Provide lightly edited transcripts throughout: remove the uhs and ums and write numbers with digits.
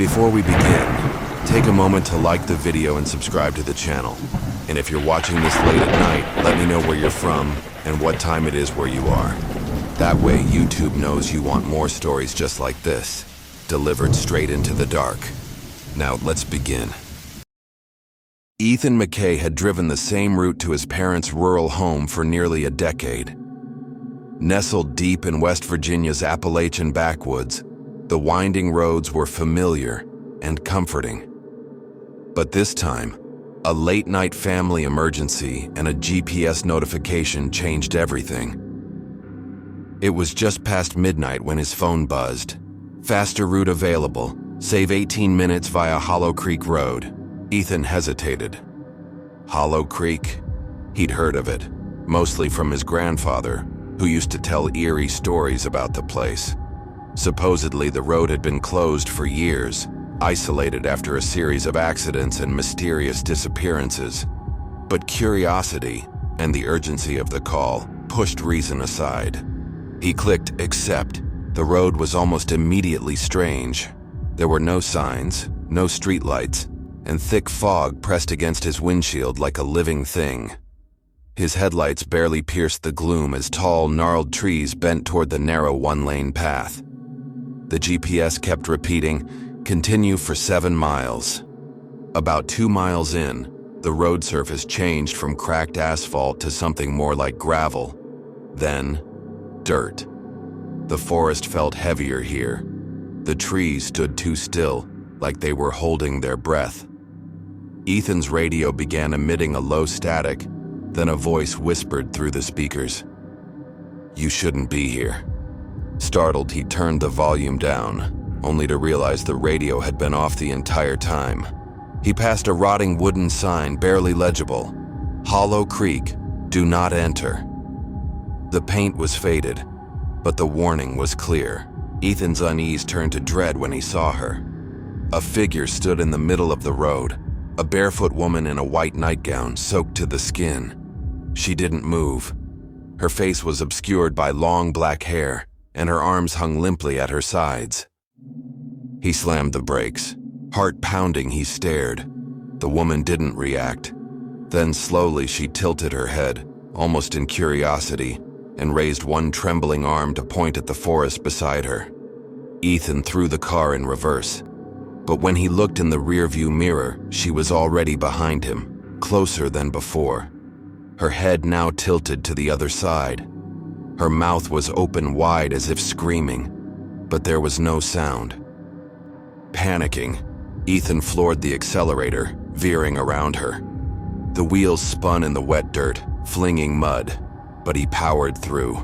Before we begin, take a moment to like the video and subscribe to the channel. And if you're watching this late at night, let me know where you're from and what time it is where you are. That way, YouTube knows you want more stories just like this, delivered straight into the dark. Now, let's begin. Ethan McKay had driven the same route to his parents' rural home for nearly a decade. Nestled deep in West Virginia's Appalachian backwoods, the winding roads were familiar and comforting. But this time, a late-night family emergency and a GPS notification changed everything. It was just past midnight when his phone buzzed. Faster route available. Save 18 minutes via Hollow Creek Road. Ethan hesitated. Hollow Creek? He'd heard of it, mostly from his grandfather, who used to tell eerie stories about the place. Supposedly, the road had been closed for years, isolated after a series of accidents and mysterious disappearances. But curiosity and the urgency of the call pushed reason aside. He clicked accept. The road was almost immediately strange. There were no signs, no streetlights, and thick fog pressed against his windshield like a living thing. His headlights barely pierced the gloom as tall, gnarled trees bent toward the narrow one-lane path. The GPS kept repeating, continue for 7 miles. About 2 miles in, the road surface changed from cracked asphalt to something more like gravel. Then, dirt. The forest felt heavier here. The trees stood too still, like they were holding their breath. Ethan's radio began emitting a low static, then a voice whispered through the speakers. "You shouldn't be here." Startled, he turned the volume down, only to realize the radio had been off the entire time. He passed a rotting wooden sign, barely legible. Hollow Creek, do not enter. The paint was faded, but the warning was clear. Ethan's unease turned to dread when he saw her. A figure stood in the middle of the road, a barefoot woman in a white nightgown soaked to the skin. She didn't move. Her face was obscured by long black hair, and her arms hung limply at her sides. He slammed the brakes. Heart pounding, he stared. The woman didn't react. Then slowly she tilted her head, almost in curiosity, and raised one trembling arm to point at the forest beside her. Ethan threw the car in reverse. But when he looked in the rearview mirror, she was already behind him, closer than before. Her head now tilted to the other side. Her mouth was open wide as if screaming, but there was no sound. Panicking, Ethan floored the accelerator, veering around her. The wheels spun in the wet dirt, flinging mud, but he powered through.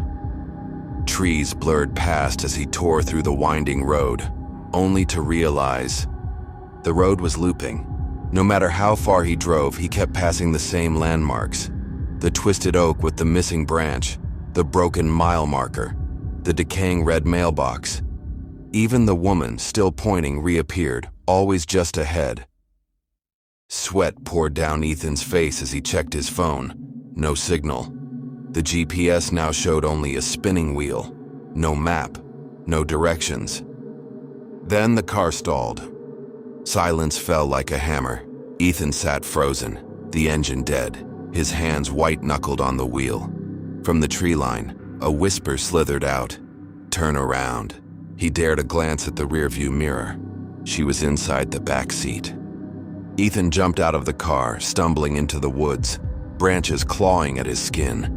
Trees blurred past as he tore through the winding road, only to realize the road was looping. No matter how far he drove, he kept passing the same landmarks. The twisted oak with the missing branch, the broken mile marker, the decaying red mailbox. Even the woman, still pointing, reappeared, always just ahead. Sweat poured down Ethan's face as he checked his phone. No signal. The GPS now showed only a spinning wheel. No map, no directions. Then the car stalled. Silence fell like a hammer. Ethan sat frozen, the engine dead, his hands white-knuckled on the wheel. From the tree line, a whisper slithered out. "Turn around." He dared a glance at the rearview mirror. She was inside the back seat. Ethan jumped out of the car, stumbling into the woods, branches clawing at his skin.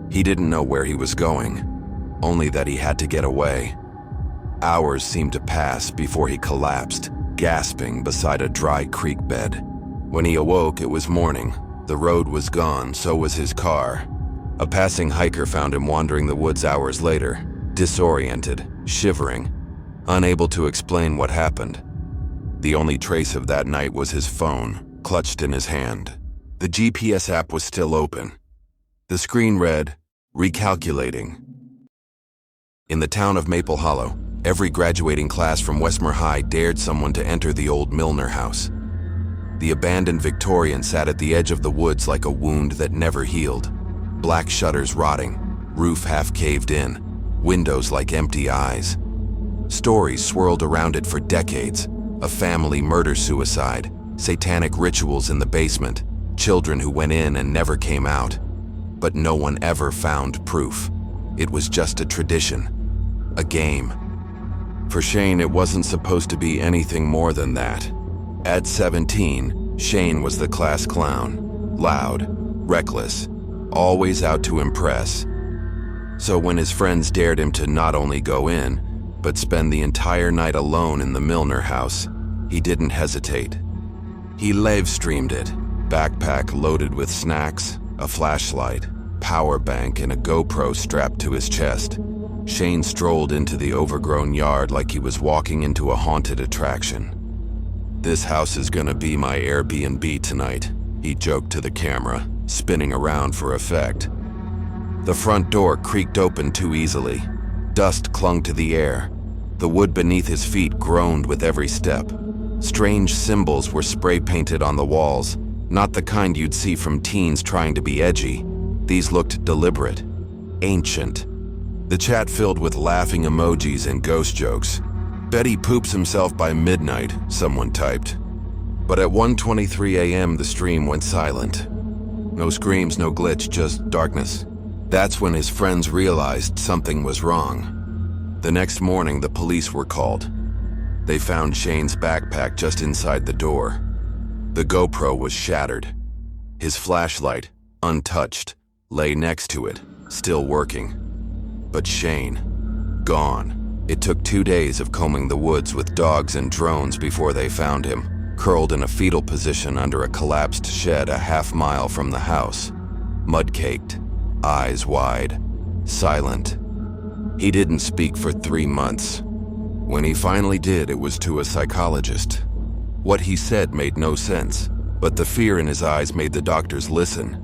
He didn't know where he was going, only that he had to get away. Hours seemed to pass before he collapsed, gasping beside a dry creek bed. When he awoke, it was morning. The road was gone, so was his car. A passing hiker found him wandering the woods hours later, disoriented, shivering, unable to explain what happened. The only trace of that night was his phone, clutched in his hand. The GPS app was still open. The screen read, "Recalculating." In the town of Maple Hollow, every graduating class from Westmore High dared someone to enter the old Milner house. The abandoned Victorian sat at the edge of the woods like a wound that never healed. Black shutters rotting, roof half caved in, windows like empty eyes. Stories swirled around it for decades, A family murder-suicide, satanic rituals in the basement, children who went in and never came out. But no one ever found proof. It was just a tradition, a game. For Shane, it wasn't supposed to be anything more than that. At 17, Shane was the class clown, loud, reckless, always out to impress. So when his friends dared him to not only go in, but spend the entire night alone in the Milner house, he didn't hesitate. He live-streamed it, backpack loaded with snacks, a flashlight, power bank, and a GoPro strapped to his chest. Shane strolled into the overgrown yard like he was walking into a haunted attraction. "This house is gonna be my Airbnb tonight," he joked to the camera, spinning around for effect. The front door creaked open too easily. Dust clung to the air. The wood beneath his feet groaned with every step. Strange symbols were spray-painted on the walls, not the kind you'd see from teens trying to be edgy. These looked deliberate, ancient. The chat filled with laughing emojis and ghost jokes. "Bet he poops himself by midnight," someone typed. But at 1:23 a.m. the stream went silent. No screams, no glitch, just darkness. That's when his friends realized something was wrong. The next morning, the police were called. They found Shane's backpack just inside the door. The GoPro was shattered. His flashlight, untouched, lay next to it, still working. But Shane, gone. It took 2 days of combing the woods with dogs and drones before they found him, curled in a fetal position under a collapsed shed a half-mile from the house. Mud-caked, eyes wide, silent. He didn't speak for 3 months. When he finally did, it was to a psychologist. What he said made no sense, but the fear in his eyes made the doctors listen.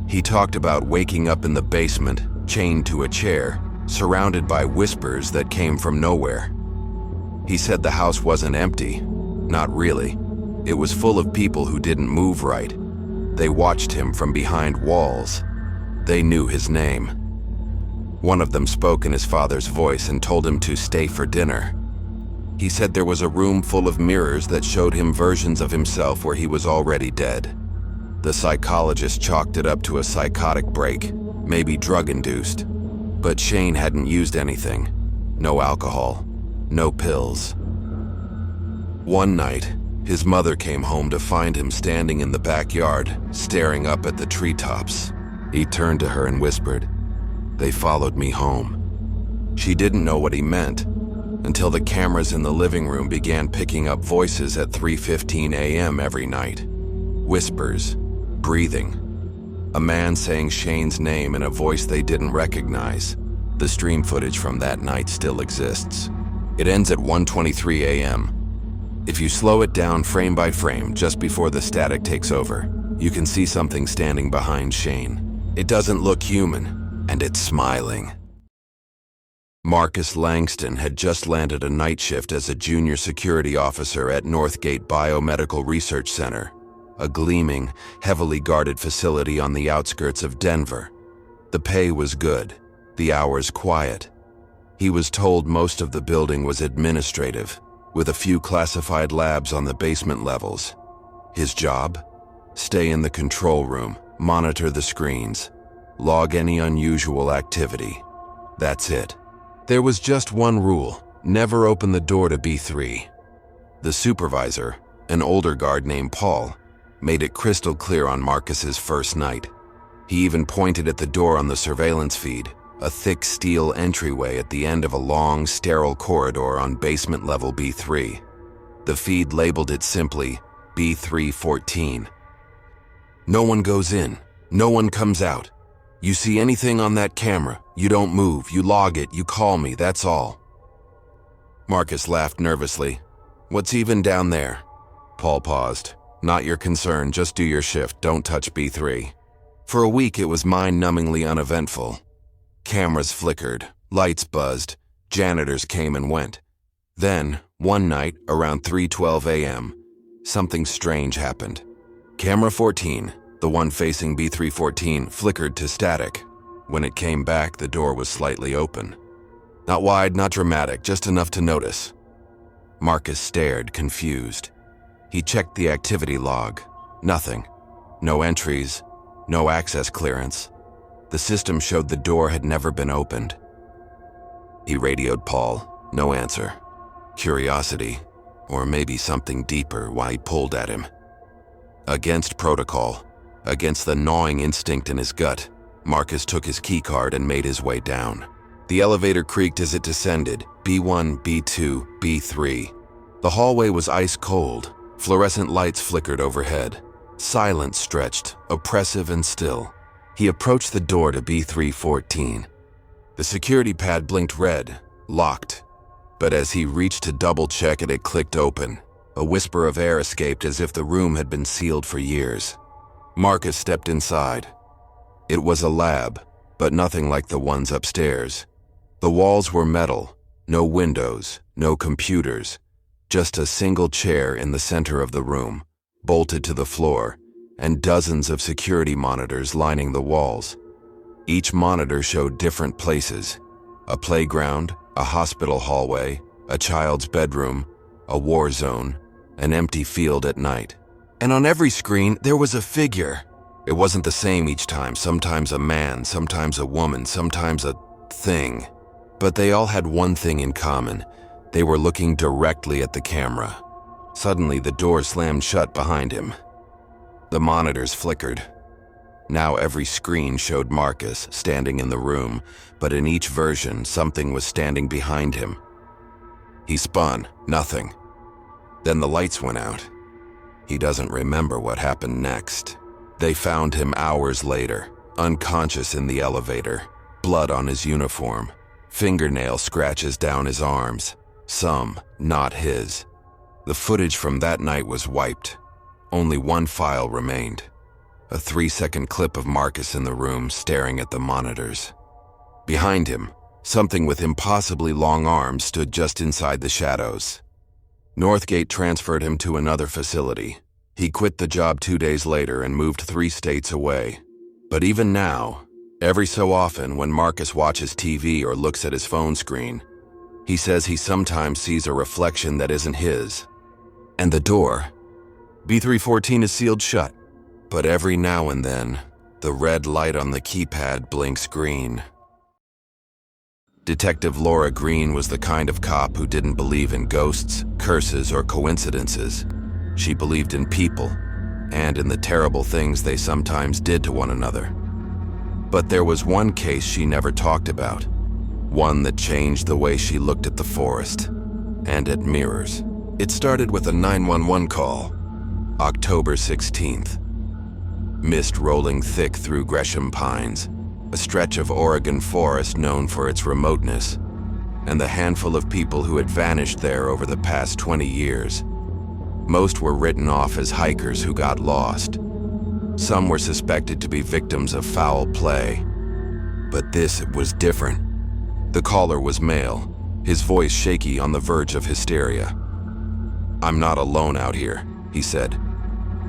He talked about waking up in the basement, chained to a chair, surrounded by whispers that came from nowhere. He said the house wasn't empty. Not really. It was full of people who didn't move right. They watched him from behind walls. They knew his name. One of them spoke in his father's voice and told him to stay for dinner. He said there was a room full of mirrors that showed him versions of himself where he was already dead. The psychologist chalked it up to a psychotic break, maybe drug-induced. But Shane hadn't used anything. No alcohol, no pills. One night, his mother came home to find him standing in the backyard, staring up at the treetops. He turned to her and whispered, "They followed me home." She didn't know what he meant until the cameras in the living room began picking up voices at 3:15 a.m. every night. Whispers, breathing. A man saying Shane's name in a voice they didn't recognize. The stream footage from that night still exists. It ends at 1:23 a.m. If you slow it down frame by frame just before the static takes over, you can see something standing behind Shane. It doesn't look human, and it's smiling. Marcus Langston had just landed a night shift as a junior security officer at Northgate Biomedical Research Center, a gleaming, heavily guarded facility on the outskirts of Denver. The pay was good, the hours quiet. He was told most of the building was administrative, with a few classified labs on the basement levels. His job? Stay in the control room, monitor the screens, log any unusual activity. That's it. There was just one rule: never open the door to B3. The supervisor, an older guard named Paul, made it crystal clear on Marcus's first night. He even pointed at the door on the surveillance feed, a thick steel entryway at the end of a long, sterile corridor on basement level B3. The feed labeled it simply B314. "No one goes in. No one comes out. You see anything on that camera, you don't move, you log it, you call me, that's all." Marcus laughed nervously. "What's even down there?" Paul paused. "Not your concern, just do your shift, don't touch B3. For a week it was mind-numbingly uneventful. Cameras flickered, lights buzzed, janitors came and went. Then, one night, around 3:12 a.m., something strange happened. Camera 14, the one facing B314, flickered to static. When it came back, the door was slightly open. Not wide, not dramatic, just enough to notice. Marcus stared, confused. He checked the activity log. Nothing. No entries, no access clearance. The system showed the door had never been opened. He radioed Paul. No answer. Curiosity, or maybe something deeper, why he pulled at him. Against protocol, against the gnawing instinct in his gut, Marcus took his keycard and made his way down. The elevator creaked as it descended, B1, B2, B3. The hallway was ice cold. Fluorescent lights flickered overhead. Silence stretched, oppressive and still. He approached the door to B314. The security pad blinked red, locked. But as he reached to double-check it, it clicked open. A whisper of air escaped as if the room had been sealed for years. Marcus stepped inside. It was a lab, but nothing like the ones upstairs. The walls were metal, no windows, no computers, just a single chair in the center of the room, bolted to the floor, and dozens of security monitors lining the walls. Each monitor showed different places: a playground, a hospital hallway, a child's bedroom, a war zone, an empty field at night. And on every screen, there was a figure. It wasn't the same each time, sometimes a man, sometimes a woman, sometimes a thing. But they all had one thing in common. They were looking directly at the camera. Suddenly, the door slammed shut behind him. The monitors flickered. Now every screen showed Marcus standing in the room, but in each version, something was standing behind him. He spun, nothing. Then the lights went out. He doesn't remember what happened next. They found him hours later, unconscious in the elevator, blood on his uniform, fingernail scratches down his arms, some not his. The footage from that night was wiped. Only one file remained. A 3-second clip of Marcus in the room staring at the monitors. Behind him, something with impossibly long arms stood just inside the shadows. Northgate transferred him to another facility. He quit the job 2 days later and moved 3 states away. But even now, every so often when Marcus watches TV or looks at his phone screen, he says he sometimes sees a reflection that isn't his. And the door, B314, is sealed shut. But every now and then, the red light on the keypad blinks green. Detective Laura Green was the kind of cop who didn't believe in ghosts, curses, or coincidences. She believed in people, and in the terrible things they sometimes did to one another. But there was one case she never talked about, one that changed the way she looked at the forest, and at mirrors. It started with a 911 call, October 16th. Mist rolling thick through Gresham Pines, a stretch of Oregon forest known for its remoteness, and the handful of people who had vanished there over the past 20 years. Most were written off as hikers who got lost. Some were suspected to be victims of foul play. But this was different. The caller was male, his voice shaky on the verge of hysteria. "I'm not alone out here," he said.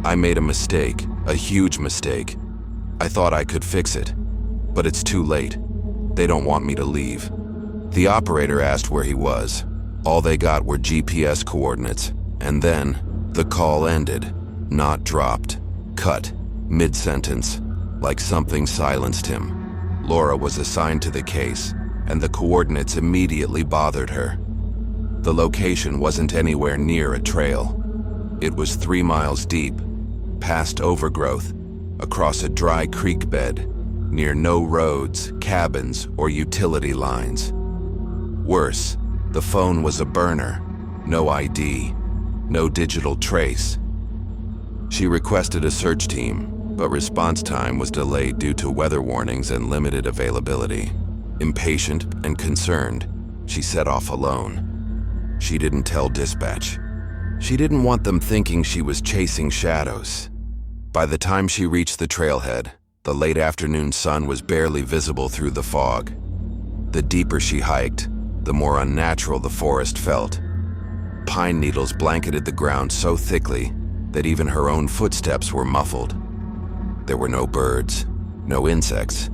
"I made a mistake, a huge mistake. I thought I could fix it, but it's too late. They don't want me to leave." The operator asked where he was. All they got were GPS coordinates, and then the call ended, not dropped, cut, mid-sentence, like something silenced him. Laura was assigned to the case, and the coordinates immediately bothered her. The location wasn't anywhere near a trail. It was 3 miles deep, past overgrowth, across a dry creek bed, near no roads, cabins, or utility lines. Worse, the phone was a burner, no ID, no digital trace. She requested a search team, but response time was delayed due to weather warnings and limited availability. Impatient and concerned, she set off alone. She didn't tell dispatch. She didn't want them thinking she was chasing shadows. By the time she reached the trailhead, the late afternoon sun was barely visible through the fog. The deeper she hiked, the more unnatural the forest felt. Pine needles blanketed the ground so thickly that even her own footsteps were muffled. There were no birds, no insects,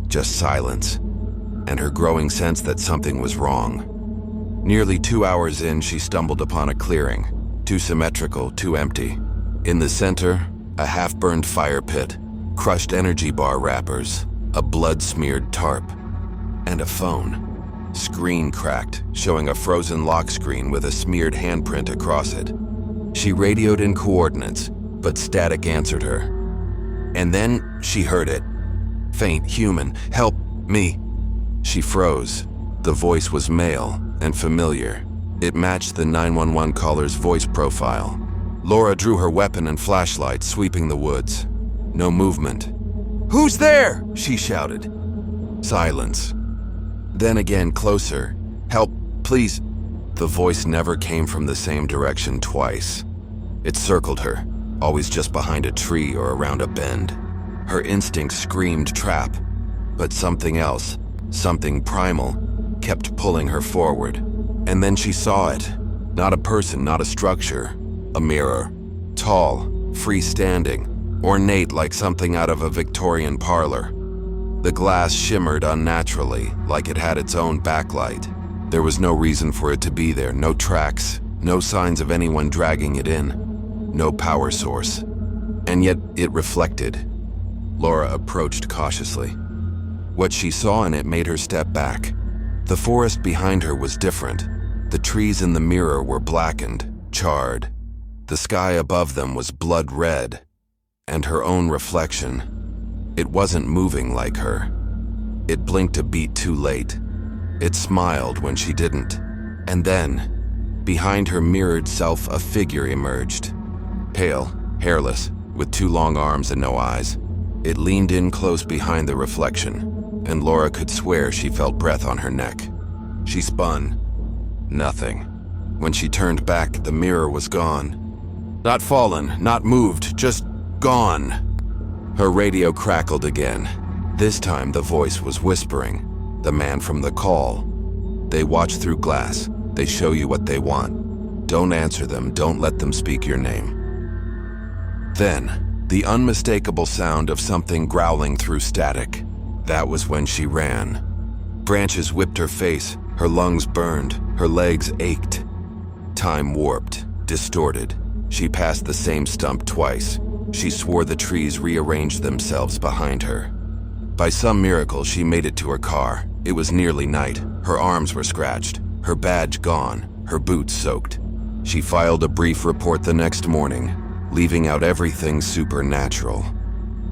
just silence, and her growing sense that something was wrong. Nearly 2 hours in, she stumbled upon a clearing, too symmetrical, too empty. In the center, a half-burned fire pit, crushed energy bar wrappers, a blood-smeared tarp, and a phone. Screen cracked, showing a frozen lock screen with a smeared handprint across it. She radioed in coordinates, but static answered her. And then she heard it. Faint, human, help me. She froze. The voice was male and familiar. It matched the 911 caller's voice profile. Laura drew her weapon and flashlight, sweeping the woods. No movement. "Who's there?" she shouted. Silence. Then again, closer. "Help, please." The voice never came from the same direction twice. It circled her, always just behind a tree or around a bend. Her instinct screamed trap, but something else, something primal, kept pulling her forward. And then she saw it. Not a person, not a structure. A mirror. Tall, freestanding, ornate like something out of a Victorian parlor. The glass shimmered unnaturally, like it had its own backlight. There was no reason for it to be there, no tracks, no signs of anyone dragging it in, no power source. And yet it reflected. Laura approached cautiously. What she saw in it made her step back. The forest behind her was different. The trees in the mirror were blackened, charred. The sky above them was blood red. And her own reflection, it wasn't moving like her. It blinked a beat too late. It smiled when she didn't. And then, behind her mirrored self, a figure emerged. Pale, hairless, with 2 long arms and no eyes. It leaned in close behind the reflection, and Laura could swear she felt breath on her neck. She spun. Nothing. When she turned back, the mirror was gone. Not fallen, not moved, just gone. Her radio crackled again. This time the voice was whispering. The man from the call. They watch through glass. They show you what they want. Don't answer them. Don't let them speak your name. Then, the unmistakable sound of something growling through static. That was when she ran. Branches whipped her face. Her lungs burned. Her legs ached. Time warped, distorted. She passed the same stump twice. She swore the trees rearranged themselves behind her. By some miracle, she made it to her car. It was nearly night. Her arms were scratched, her badge gone, her boots soaked. She filed a brief report the next morning, leaving out everything supernatural.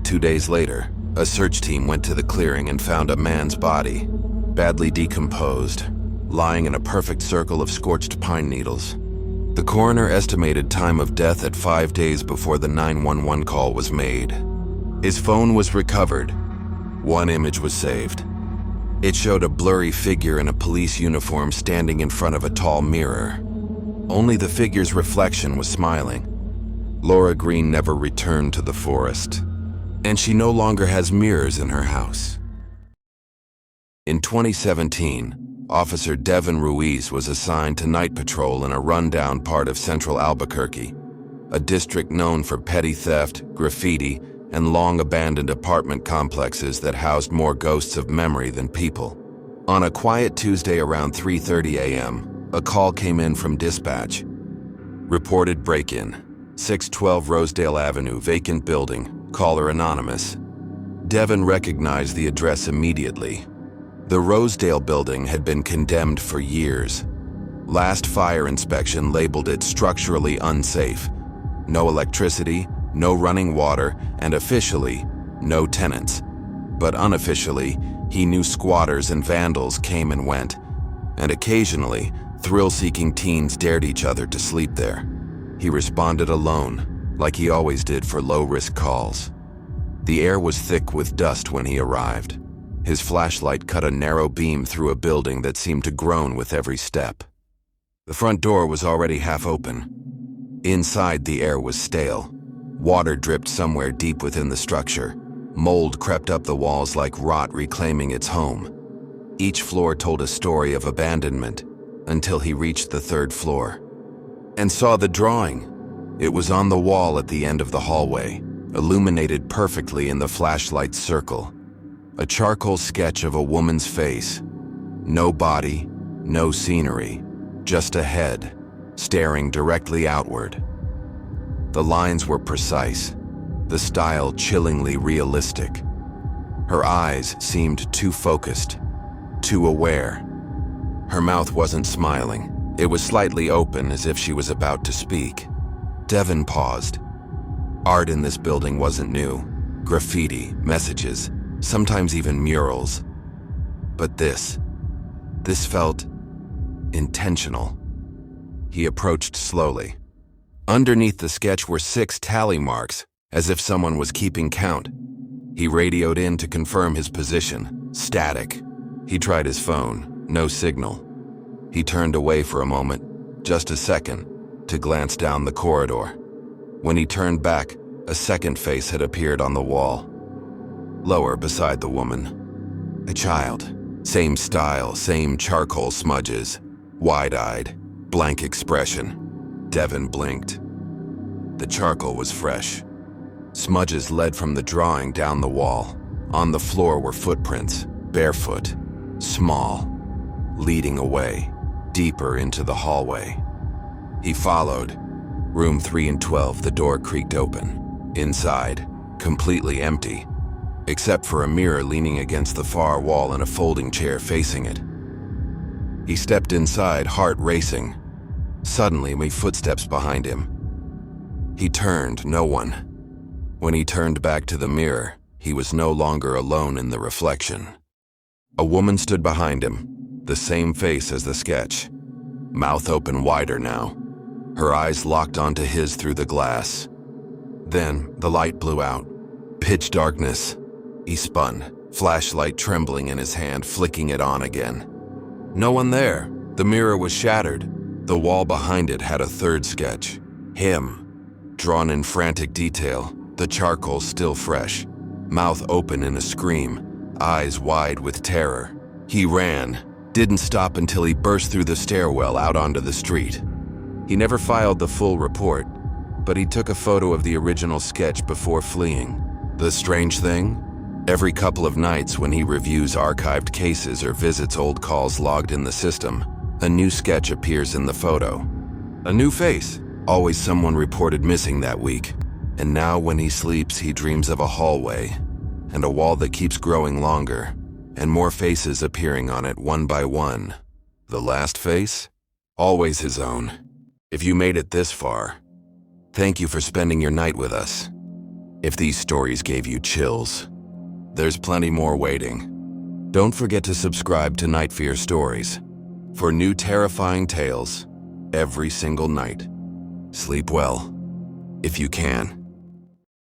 2 days later, a search team went to the clearing and found a man's body, badly decomposed, lying in a perfect circle of scorched pine needles. The coroner estimated time of death at 5 days before the 911 call was made. His phone was recovered. One image was saved. It showed a blurry figure in a police uniform standing in front of a tall mirror. Only the figure's reflection was smiling. Laura Green never returned to the forest, and she no longer has mirrors in her house. In 2017, Officer Devin Ruiz was assigned to night patrol in a rundown part of central Albuquerque, a district known for petty theft, graffiti, and long-abandoned apartment complexes that housed more ghosts of memory than people. On a quiet Tuesday around 3:30 a.m., a call came in from dispatch. Reported break-in, 612 Rosedale Avenue, vacant building, caller anonymous. Devin recognized the address immediately. The Rosedale building had been condemned for years. Last fire inspection labeled it structurally unsafe. No electricity, no running water, and officially, no tenants. But unofficially, he knew squatters and vandals came and went, and occasionally, thrill-seeking teens dared each other to sleep there. He responded alone, like he always did for low-risk calls. The air was thick with dust when he arrived. His flashlight cut a narrow beam through a building that seemed to groan with every step. The front door was already half open. Inside, the air was stale. Water dripped somewhere deep within the structure. Mold crept up the walls like rot reclaiming its home. Each floor told a story of abandonment until he reached the 3rd floor and saw the drawing. It was on the wall at the end of the hallway, illuminated perfectly in the flashlight's circle. A charcoal sketch of a woman's face. No body, no scenery, just ahead, staring directly outward. The lines were precise, the style chillingly realistic. Her eyes seemed too focused, too aware. Her mouth wasn't smiling. It was slightly open, as if she was about to speak. Devon paused. Art in this building wasn't new. Graffiti, messages, sometimes even murals. But this felt intentional. He approached slowly. Underneath the sketch were 6 tally marks, as if someone was keeping count. He radioed in to confirm his position. Static. He tried his phone. No signal. He turned away for a moment, just a second, to glance down the corridor. When he turned back, a second face had appeared on the wall. Lower beside the woman. A child. Same style, same charcoal smudges. Wide-eyed, blank expression. Devon blinked. The charcoal was fresh. Smudges led from the drawing down the wall. On the floor were footprints, barefoot, small, leading away, deeper into the hallway. He followed. Room 3 and 12, the door creaked open. Inside, completely empty, except for a mirror leaning against the far wall and a folding chair facing it. He stepped inside, heart racing. Suddenly, footsteps behind him. He turned, no one. When he turned back to the mirror, he was no longer alone in the reflection. A woman stood behind him, the same face as the sketch. Mouth open wider now. Her eyes locked onto his through the glass. Then, the light blew out. Pitch darkness. He spun, flashlight trembling in his hand, flicking it on again. No one there. The mirror was shattered. The wall behind it had a third sketch. Him. Drawn in frantic detail, the charcoal still fresh. Mouth open in a scream, eyes wide with terror. He ran, didn't stop until he burst through the stairwell out onto the street. He never filed the full report, but he took a photo of the original sketch before fleeing. The strange thing? Every couple of nights when he reviews archived cases or visits old calls logged in the system, a new sketch appears in the photo. A new face, always someone reported missing that week. And now when he sleeps, he dreams of a hallway and a wall that keeps growing longer and more faces appearing on it one by one. The last face? Always his own. If you made it this far, thank you for spending your night with us. If these stories gave you chills, there's plenty more waiting. Don't forget to subscribe to Night Fear Stories for new terrifying tales every single night. Sleep well, if you can.